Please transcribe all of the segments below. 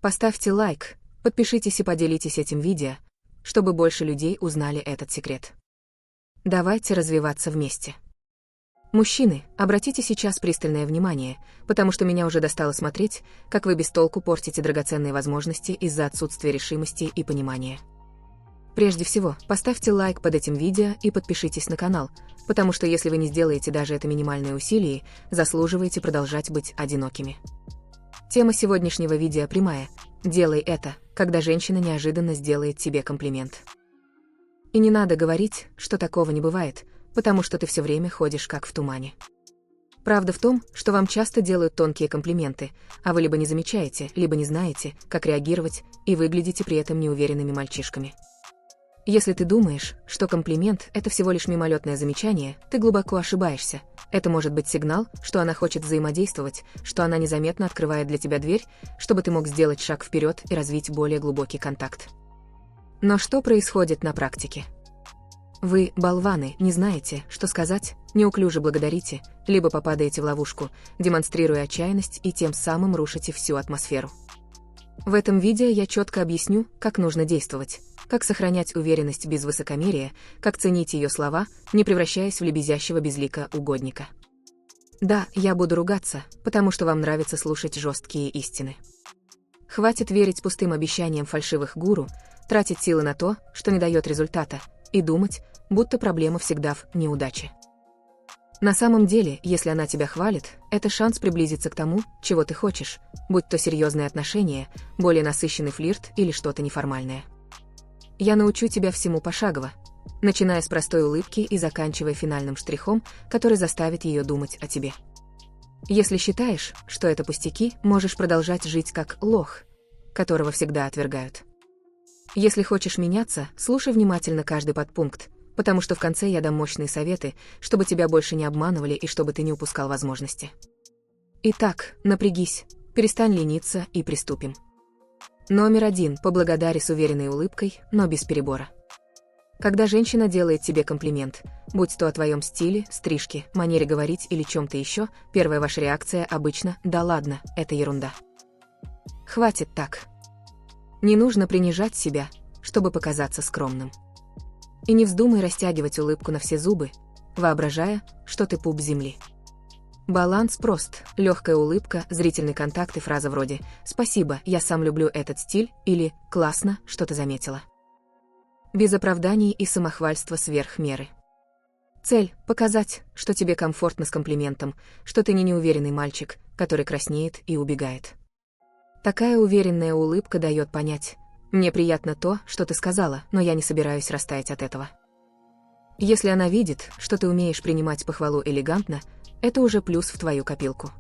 Поставьте лайк, подпишитесь и поделитесь этим видео, чтобы больше людей узнали этот секрет. Давайте развиваться вместе. Мужчины, обратите сейчас пристальное внимание, потому что меня уже достало смотреть, как вы без толку портите драгоценные возможности из-за отсутствия решимости и понимания. Прежде всего, поставьте лайк под этим видео и подпишитесь на канал, потому что если вы не сделаете даже это минимальное усилие, заслуживаете продолжать быть одинокими. Тема сегодняшнего видео прямая. Делай это, когда женщина неожиданно сделает тебе комплимент. И не надо говорить, что такого не бывает, потому что ты все время ходишь как в тумане. Правда в том, что вам часто делают тонкие комплименты, а вы либо не замечаете, либо не знаете, как реагировать, и выглядите при этом неуверенными мальчишками. Если ты думаешь, что комплимент – это всего лишь мимолетное замечание, ты глубоко ошибаешься. Это может быть сигнал, что она хочет взаимодействовать, что она незаметно открывает для тебя дверь, чтобы ты мог сделать шаг вперед и развить более глубокий контакт. Но что происходит на практике? Вы, болваны, не знаете, что сказать, неуклюже благодарите, либо попадаете в ловушку, демонстрируя отчаянность и тем самым рушите всю атмосферу. В этом видео я четко объясню, как нужно действовать, как сохранять уверенность без высокомерия, как ценить ее слова, не превращаясь в лебезящего безлика угодника. Да, я буду ругаться, потому что вам нравится слушать жесткие истины. Хватит верить пустым обещаниям фальшивых гуру, тратить силы на то, что не дает результата, и думать, будто проблема всегда в неудаче. На самом деле, если она тебя хвалит, это шанс приблизиться к тому, чего ты хочешь, будь то серьезные отношения, более насыщенный флирт или что-то неформальное. Я научу тебя всему пошагово, начиная с простой улыбки и заканчивая финальным штрихом, который заставит ее думать о тебе. Если считаешь, что это пустяки, можешь продолжать жить как лох, которого всегда отвергают. Если хочешь меняться, слушай внимательно каждый подпункт, потому что в конце я дам мощные советы, чтобы тебя больше не обманывали и чтобы ты не упускал возможности. Итак, напрягись, перестань лениться и приступим. Номер 1. Поблагодари с уверенной улыбкой, но без перебора. Когда женщина делает тебе комплимент, будь то о твоем стиле, стрижке, манере говорить или чем-то еще, первая ваша реакция обычно «да ладно, это ерунда». Хватит так. Не нужно принижать себя, чтобы показаться скромным. И не вздумай растягивать улыбку на все зубы, воображая, что ты пуп земли. Баланс прост, легкая улыбка, зрительный контакт и фраза вроде «Спасибо, я сам люблю этот стиль» или «Классно, что ты заметила». Без оправданий и самохвальства сверх меры. Цель – показать, что тебе комфортно с комплиментом, что ты не неуверенный мальчик, который краснеет и убегает. Такая уверенная улыбка дает понять: мне приятно то, что ты сказала, но я не собираюсь растаять от этого. Если она видит, что ты умеешь принимать похвалу элегантно, это уже плюс в твою копилку.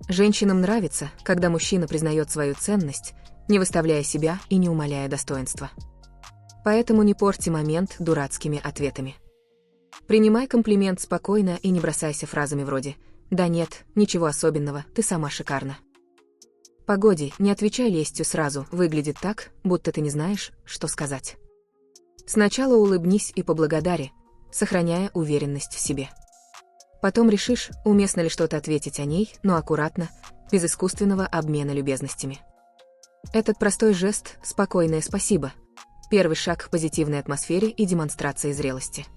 Женщинам нравится, когда мужчина признает свою ценность, не выставляя себя и не умаляя достоинства. Поэтому не порти момент дурацкими ответами. Принимай комплимент спокойно и не бросайся фразами вроде «Да нет, ничего особенного, ты сама шикарна». Погоди, не отвечай лестью сразу, выглядит так, будто ты не знаешь, что сказать. Сначала улыбнись и поблагодари, сохраняя уверенность в себе. Потом решишь, уместно ли что-то ответить о ней, но аккуратно, без искусственного обмена любезностями. Этот простой жест «спокойное спасибо» – первый шаг к позитивной атмосфере и демонстрации зрелости.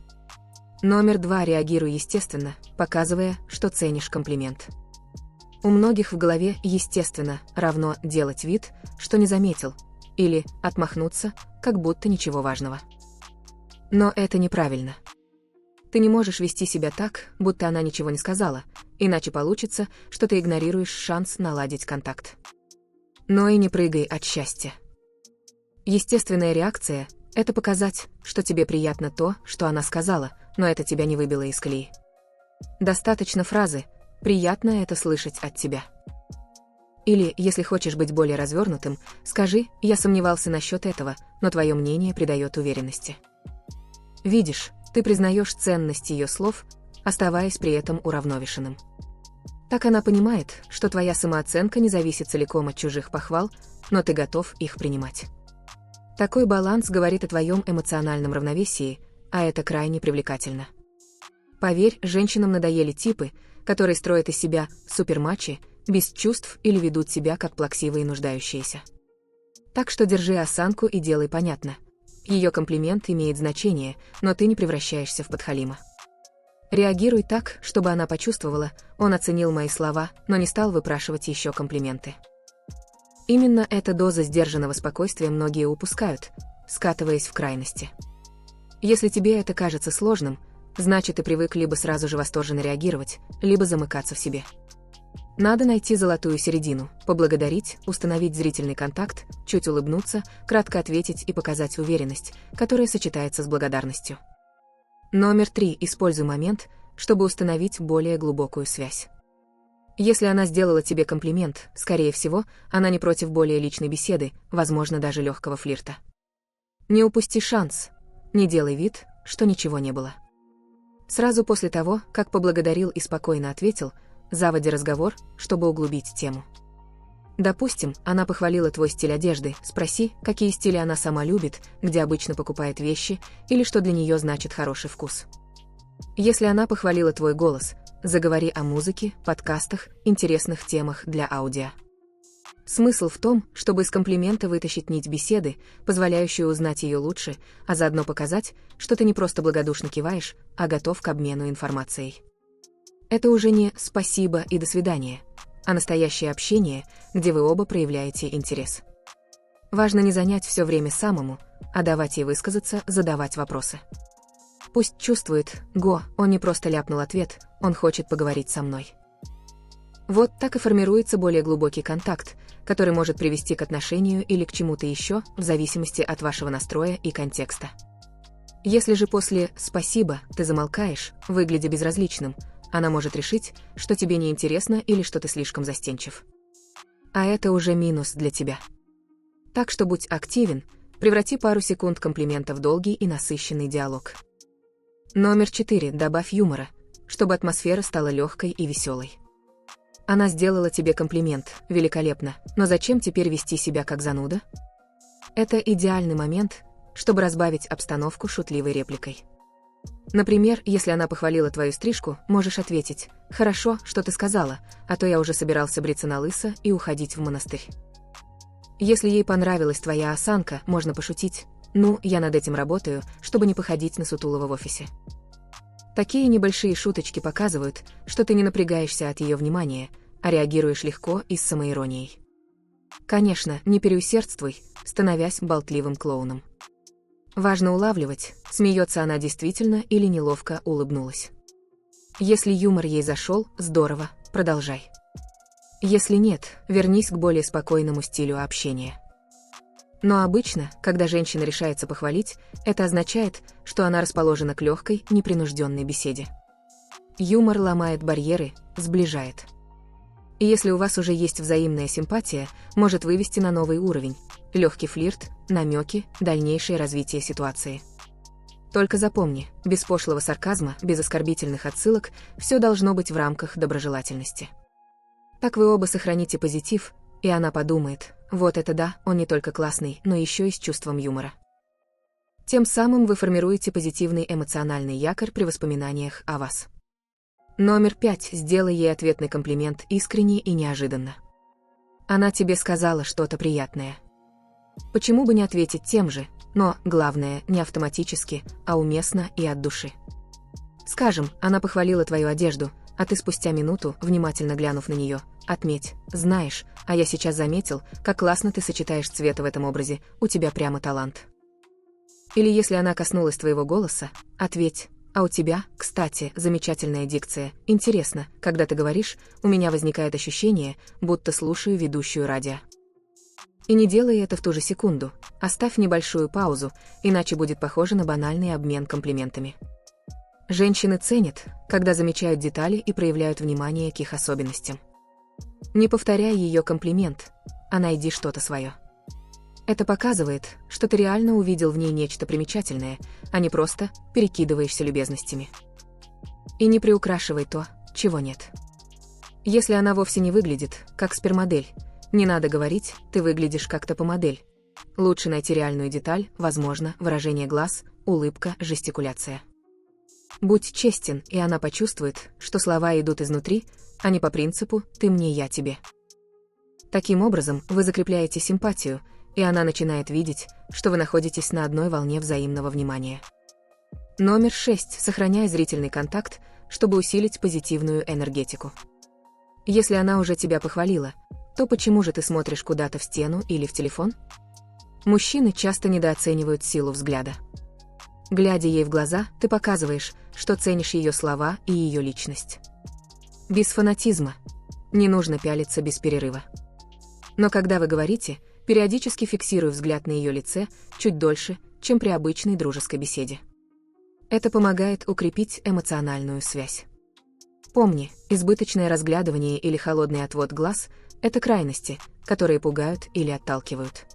Номер 2. Реагируй естественно, показывая, что ценишь комплимент. У многих в голове «естественно» равно делать вид, что не заметил, или отмахнуться, как будто ничего важного. Но это неправильно. Ты не можешь вести себя так, будто она ничего не сказала, иначе получится, что ты игнорируешь шанс наладить контакт. Но и не прыгай от счастья. Естественная реакция – это показать, что тебе приятно то, что она сказала, но это тебя не выбило из колеи. Достаточно фразы «приятно это слышать от тебя». Или, если хочешь быть более развернутым, скажи «я сомневался насчет этого, но твое мнение придает уверенности». Видишь, ты признаешь ценность ее слов, оставаясь при этом уравновешенным. Так она понимает, что твоя самооценка не зависит целиком от чужих похвал, но ты готов их принимать. Такой баланс говорит о твоем эмоциональном равновесии, а это крайне привлекательно. Поверь, женщинам надоели типы, которые строят из себя супермачи, без чувств или ведут себя как плаксивые нуждающиеся. Так что держи осанку и делай понятно. Ее комплимент имеет значение, но ты не превращаешься в подхалима. Реагируй так, чтобы она почувствовала, он оценил мои слова, но не стал выпрашивать еще комплименты. Именно эта доза сдержанного спокойствия многие упускают, скатываясь в крайности. Если тебе это кажется сложным, значит, ты привык либо сразу же восторженно реагировать, либо замыкаться в себе. Надо найти золотую середину, поблагодарить, установить зрительный контакт, чуть улыбнуться, кратко ответить и показать уверенность, которая сочетается с благодарностью. Номер 3. Используй момент, чтобы установить более глубокую связь. Если она сделала тебе комплимент, скорее всего, она не против более личной беседы, возможно, даже легкого флирта. Не упусти шанс, не делай вид, что ничего не было. Сразу после того, как поблагодарил и спокойно ответил, заводи разговор, чтобы углубить тему. Допустим, она похвалила твой стиль одежды, спроси, какие стили она сама любит, где обычно покупает вещи, или что для нее значит хороший вкус. Если она похвалила твой голос, заговори о музыке, подкастах, интересных темах для аудио. Смысл в том, чтобы из комплимента вытащить нить беседы, позволяющую узнать ее лучше, а заодно показать, что ты не просто благодушно киваешь, а готов к обмену информацией. Это уже не «спасибо» и «до свидания», а настоящее общение, где вы оба проявляете интерес. Важно не занять все время самому, а давать ей высказаться, задавать вопросы. Пусть чувствует, он не просто ляпнул ответ, он хочет поговорить со мной. Вот так и формируется более глубокий контакт, который может привести к отношению или к чему-то еще, в зависимости от вашего настроя и контекста. Если же после «спасибо» ты замолкаешь, выглядя безразличным, она может решить, что тебе неинтересно или что ты слишком застенчив. А это уже минус для тебя. Так что будь активен, преврати пару секунд комплимента в долгий и насыщенный диалог. Номер 4. Добавь юмора, чтобы атмосфера стала легкой и веселой. Она сделала тебе комплимент, великолепно, но зачем теперь вести себя как зануда? Это идеальный момент, чтобы разбавить обстановку шутливой репликой. Например, если она похвалила твою стрижку, можешь ответить: «Хорошо, что ты сказала, а то я уже собирался бриться на лысо и уходить в монастырь». Если ей понравилась твоя осанка, можно пошутить: «Ну, я над этим работаю, чтобы не походить на сутулого в офисе». Такие небольшие шуточки показывают, что ты не напрягаешься от ее внимания, а реагируешь легко и с самоиронией. Конечно, не переусердствуй, становясь болтливым клоуном. Важно улавливать, смеется она действительно или неловко улыбнулась. Если юмор ей зашел, здорово, продолжай. Если нет, вернись к более спокойному стилю общения. Но обычно, когда женщина решается похвалить, это означает, что она расположена к легкой, непринужденной беседе. Юмор ломает барьеры, сближает. И если у вас уже есть взаимная симпатия, может вывести на новый уровень. Легкий флирт, намеки, дальнейшее развитие ситуации. Только запомни, без пошлого сарказма, без оскорбительных отсылок, все должно быть в рамках доброжелательности. Так вы оба сохраните позитив, и она подумает: вот это да, он не только классный, но еще и с чувством юмора. Тем самым вы формируете позитивный эмоциональный якорь при воспоминаниях о вас. Номер 5. Сделай ей ответный комплимент искренне и неожиданно. Она тебе сказала что-то приятное. Почему бы не ответить тем же, но, главное, не автоматически, а уместно и от души. Скажем, она похвалила твою одежду, а ты спустя минуту, внимательно глянув на нее, отметь: знаешь, а я сейчас заметил, как классно ты сочетаешь цвета в этом образе, у тебя прямо талант. Или если она коснулась твоего голоса, ответь: а у тебя, кстати, замечательная дикция. Интересно, когда ты говоришь, у меня возникает ощущение, будто слушаю ведущую радио. И не делай это в ту же секунду, оставь небольшую паузу, иначе будет похоже на банальный обмен комплиментами. Женщины ценят, когда замечают детали и проявляют внимание к их особенностям. Не повторяй ее комплимент, а найди что-то свое. Это показывает, что ты реально увидел в ней нечто примечательное, а не просто перекидываешься любезностями. И не приукрашивай то, чего нет. Если она вовсе не выглядит, как супермодель, не надо говорить: ты выглядишь как-то по модель. Лучше найти реальную деталь, возможно, выражение глаз, улыбка, жестикуляция. Будь честен, и она почувствует, что слова идут изнутри, а не по принципу «ты мне, я тебе». Таким образом, вы закрепляете симпатию, и она начинает видеть, что вы находитесь на одной волне взаимного внимания. Номер 6. Сохраняй зрительный контакт, чтобы усилить позитивную энергетику. Если она уже тебя похвалила, то почему же ты смотришь куда-то в стену или в телефон? Мужчины часто недооценивают силу взгляда. Глядя ей в глаза, ты показываешь, что ценишь ее слова и ее личность. Без фанатизма. Не нужно пялиться без перерыва. Но когда вы говорите, периодически фиксируй взгляд на ее лице чуть дольше, чем при обычной дружеской беседе. Это помогает укрепить эмоциональную связь. Помни, избыточное разглядывание или холодный отвод глаз – это крайности, которые пугают или отталкивают.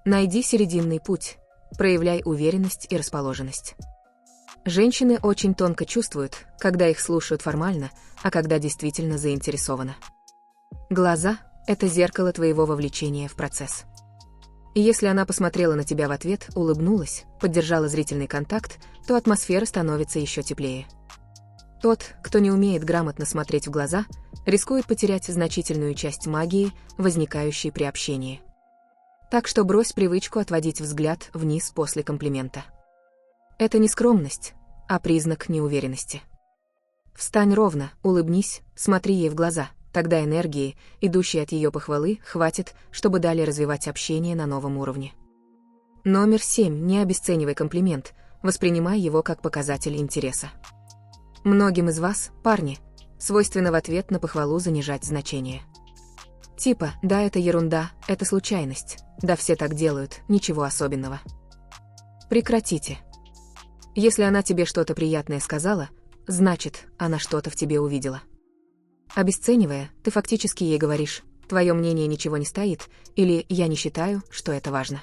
Найди серединный путь, проявляй уверенность и расположенность. Женщины очень тонко чувствуют, когда их слушают формально, а когда действительно заинтересованы. Глаза – это зеркало твоего вовлечения в процесс. И если она посмотрела на тебя в ответ, улыбнулась, поддержала зрительный контакт, то атмосфера становится еще теплее. Тот, кто не умеет грамотно смотреть в глаза, рискует потерять значительную часть магии, возникающей при общении. Так что брось привычку отводить взгляд вниз после комплимента. Это не скромность, а признак неуверенности. Встань ровно, улыбнись, смотри ей в глаза. Тогда энергии, идущей от ее похвалы, хватит, чтобы далее развивать общение на новом уровне. Номер 7. Не обесценивай комплимент, воспринимай его как показатель интереса. Многим из вас, парни, свойственно в ответ на похвалу занижать значение. Типа, да, это ерунда, это случайность, да все так делают, ничего особенного. Прекратите. Если она тебе что-то приятное сказала, значит, она что-то в тебе увидела. Обесценивая, ты фактически ей говоришь: твое мнение ничего не стоит, или я не считаю, что это важно.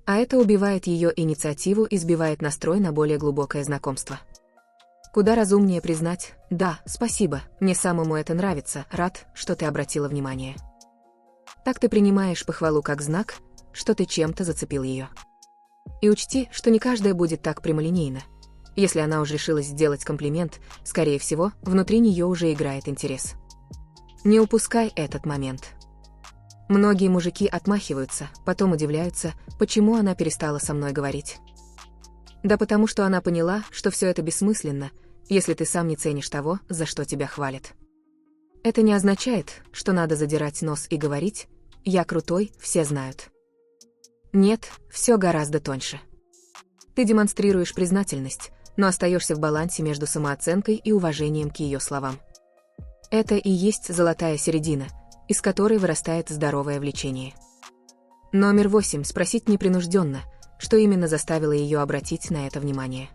А это убивает ее инициативу и сбивает настрой на более глубокое знакомство. Куда разумнее признать: да, спасибо, мне самому это нравится, рад, что ты обратила внимание. Так ты принимаешь похвалу как знак, что ты чем-то зацепил ее. И учти, что не каждая будет так прямолинейна. Если она уже решилась сделать комплимент, скорее всего, внутри нее уже играет интерес. Не упускай этот момент. Многие мужики отмахиваются, потом удивляются, почему она перестала со мной говорить. Да потому что она поняла, что все это бессмысленно, если ты сам не ценишь того, за что тебя хвалят. Это не означает, что надо задирать нос и говорить: «Я крутой, все знают». Нет, все гораздо тоньше. Ты демонстрируешь признательность, но остаешься в балансе между самооценкой и уважением к ее словам. Это и есть золотая середина, из которой вырастает здоровое влечение. Номер 8. Спросить непринужденно, что именно заставило ее обратить на это внимание.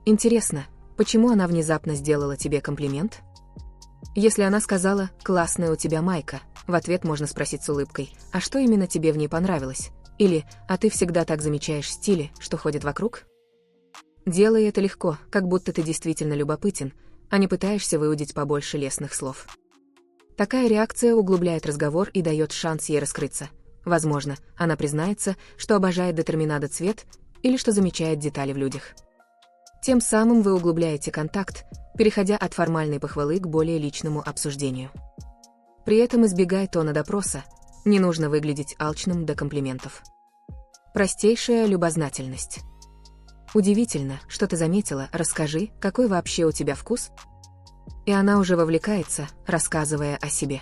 Интересно, почему она внезапно сделала тебе комплимент? Если она сказала: «Классная у тебя майка», в ответ можно спросить с улыбкой: «А что именно тебе в ней понравилось?» Или: «А ты всегда так замечаешь стили, что ходят вокруг?» Делай это легко, как будто ты действительно любопытен, а не пытаешься выудить побольше лестных слов. Такая реакция углубляет разговор и дает шанс ей раскрыться. Возможно, она признается, что обожает детерминадо цвет или что замечает детали в людях. Тем самым вы углубляете контакт, переходя от формальной похвалы к более личному обсуждению. При этом избегай тона допроса, не нужно выглядеть алчным до комплиментов. Простейшая любознательность. Удивительно, что ты заметила, расскажи, какой вообще у тебя вкус? И она уже вовлекается, рассказывая о себе.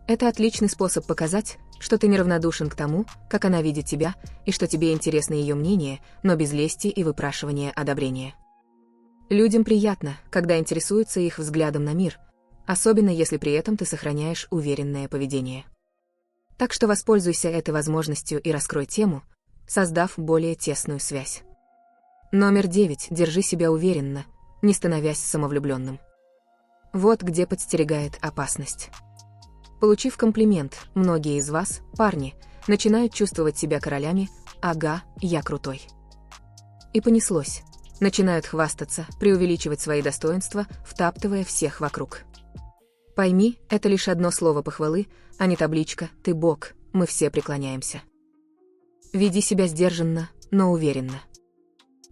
Это отличный способ показать, что ты неравнодушен к тому, как она видит тебя, и что тебе интересно ее мнение, но без лести и выпрашивания одобрения. Людям приятно, когда интересуются их взглядом на мир, особенно если при этом ты сохраняешь уверенное поведение. Так что воспользуйся этой возможностью и раскрой тему, создав более тесную связь. Номер 9. Держи себя уверенно, не становясь самовлюбленным. Вот где подстерегает опасность. Получив комплимент, многие из вас, парни, начинают чувствовать себя королями: «Ага, я крутой». И понеслось. Начинают хвастаться, преувеличивать свои достоинства, втаптывая всех вокруг. Пойми, это лишь одно слово похвалы, а не табличка «Ты бог, мы все преклоняемся». Веди себя сдержанно, но уверенно.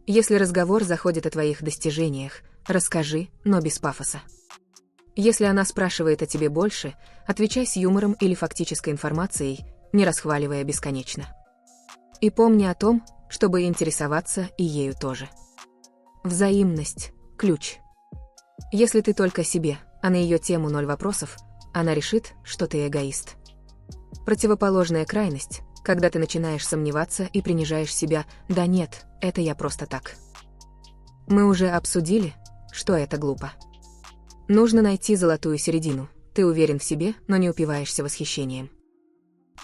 Если разговор заходит о твоих достижениях, расскажи, но без пафоса. Если она спрашивает о тебе больше, отвечай с юмором или фактической информацией, не расхваливая бесконечно. И помни о том, чтобы интересоваться и ею тоже. Взаимность – ключ. Если ты только себе, а на ее тему 0 вопросов, она решит, что ты эгоист. Противоположная крайность, когда ты начинаешь сомневаться и принижаешь себя: «Да нет, это я просто так». Мы уже обсудили, что это глупо. Нужно найти золотую середину. Ты уверен в себе, но не упиваешься восхищением.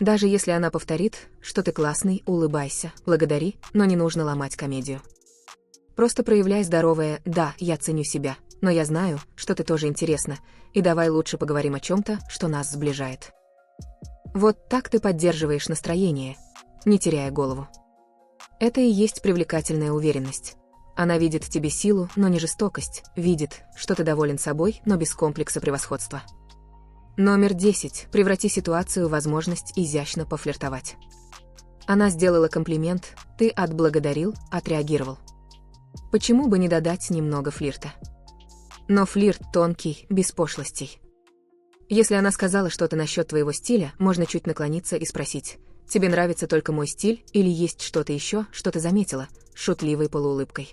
Даже если она повторит, что ты классный, улыбайся, благодари, но не нужно ломать комедию. Просто проявляй здоровое «да, я ценю себя, но я знаю, что ты тоже интересна, и давай лучше поговорим о чем-то, что нас сближает». Вот так ты поддерживаешь настроение, не теряя голову. Это и есть привлекательная уверенность. Она видит в тебе силу, но не жестокость, видит, что ты доволен собой, но без комплекса превосходства. Номер 10. Преврати ситуацию в возможность изящно пофлиртовать. Она сделала комплимент, ты отблагодарил, отреагировал. Почему бы не додать немного флирта? Но флирт тонкий, без пошлостей. Если она сказала что-то насчет твоего стиля, можно чуть наклониться и спросить: «Тебе нравится только мой стиль или есть что-то еще, что ты заметила?» шутливой полуулыбкой.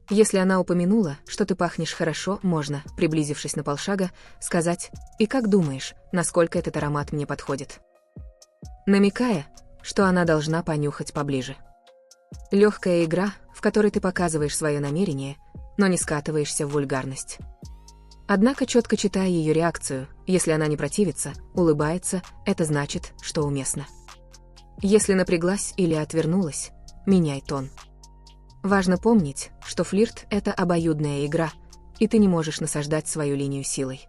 Если она упомянула, что ты пахнешь хорошо, можно, приблизившись на полшага, сказать: «И как думаешь, насколько этот аромат мне подходит?» Намекая, что она должна понюхать поближе. Легкая игра, в которой ты показываешь свое намерение, но не скатываешься в вульгарность. Однако четко читая ее реакцию, если она не противится, улыбается, это значит, что уместно. Если напряглась или отвернулась, меняй тон. Важно помнить, что флирт – это обоюдная игра, и ты не можешь насаждать свою линию силой.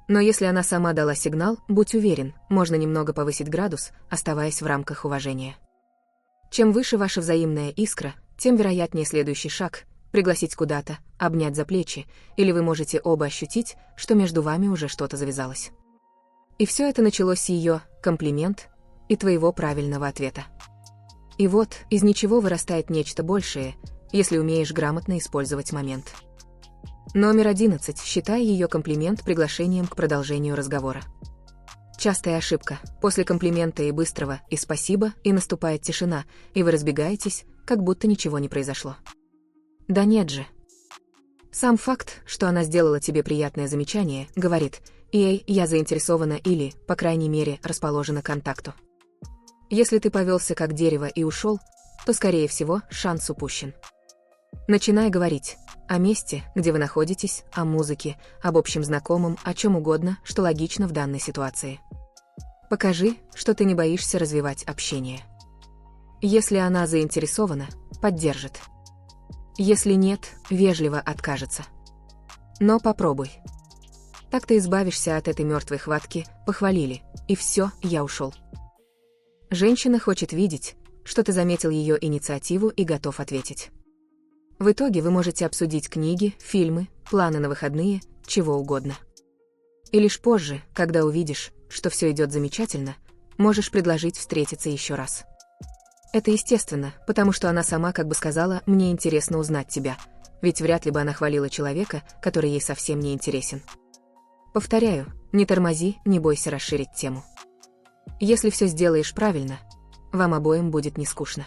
Но если она сама дала сигнал, будь уверен, можно немного повысить градус, оставаясь в рамках уважения. Чем выше ваша взаимная искра, тем вероятнее следующий шаг – пригласить куда-то, обнять за плечи, или вы можете оба ощутить, что между вами уже что-то завязалось. И все это началось с ее «комплимент» и твоего правильного ответа. И вот, из ничего вырастает нечто большее, если умеешь грамотно использовать момент. Номер 11. Считай ее комплимент приглашением к продолжению разговора. Частая ошибка. После комплимента и быстрого «и спасибо» и наступает тишина, и вы разбегаетесь, как будто ничего не произошло. Да нет же. Сам факт, что она сделала тебе приятное замечание, говорит: «Эй, я заинтересована» или, по крайней мере, расположена к контакту. Если ты повелся как дерево и ушел, то, скорее всего, шанс упущен. Начинай говорить о месте, где вы находитесь, о музыке, об общем знакомом, о чем угодно, что логично в данной ситуации. Покажи, что ты не боишься развивать общение. Если она заинтересована, поддержит. Если нет, вежливо откажется. Но попробуй. Так ты избавишься от этой мертвой хватки, похвалили, и все, я ушел. Женщина хочет видеть, что ты заметил ее инициативу и готов ответить. В итоге вы можете обсудить книги, фильмы, планы на выходные, чего угодно. И лишь позже, когда увидишь, что все идет замечательно, можешь предложить встретиться еще раз. Это естественно, потому что она сама как бы сказала: «Мне интересно узнать тебя», ведь вряд ли бы она хвалила человека, который ей совсем не интересен. Повторяю, не тормози, не бойся расширить тему. Если все сделаешь правильно, вам обоим будет не скучно.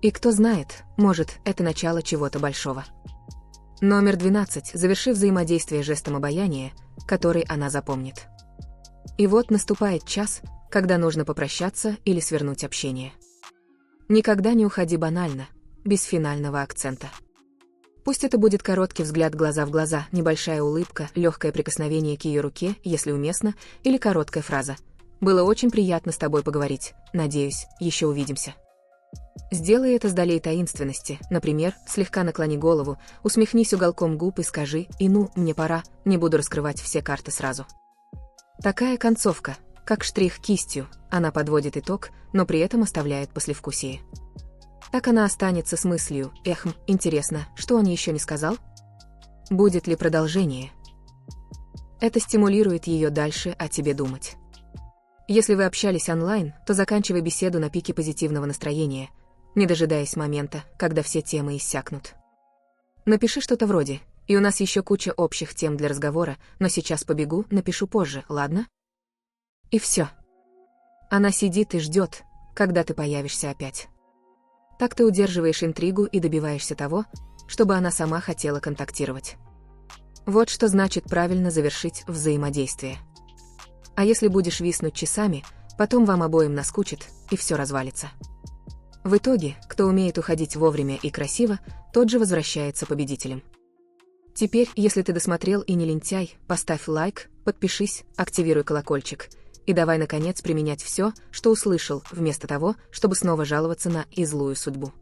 И кто знает, может, это начало чего-то большого. Номер 12. Заверши взаимодействие жестом обаяния, который она запомнит. И вот наступает час, когда нужно попрощаться или свернуть общение. Никогда не уходи банально, без финального акцента. Пусть это будет короткий взгляд глаза в глаза, небольшая улыбка, легкое прикосновение к ее руке, если уместно, или короткая фраза: «Было очень приятно с тобой поговорить, надеюсь, еще увидимся». Сделай это с долей таинственности, например, слегка наклони голову, усмехнись уголком губ и скажи: «И ну, мне пора, не буду раскрывать все карты сразу». Такая концовка, как штрих кистью, она подводит итог, но при этом оставляет послевкусие. Так она останется с мыслью: интересно, что он еще не сказал? Будет ли продолжение? Это стимулирует ее дальше о тебе думать. Если вы общались онлайн, то заканчивай беседу на пике позитивного настроения, не дожидаясь момента, когда все темы иссякнут. Напиши что-то вроде: «И у нас еще куча общих тем для разговора, но сейчас побегу, напишу позже, ладно?» И все. Она сидит и ждет, когда ты появишься опять. Так ты удерживаешь интригу и добиваешься того, чтобы она сама хотела контактировать. Вот что значит правильно завершить взаимодействие. А если будешь виснуть часами, потом вам обоим наскучит, и все развалится. В итоге, кто умеет уходить вовремя и красиво, тот же возвращается победителем. Теперь, если ты досмотрел и не лентяй, поставь лайк, подпишись, активируй колокольчик. И давай, наконец, применять все, что услышал, вместо того, чтобы снова жаловаться на и злую судьбу.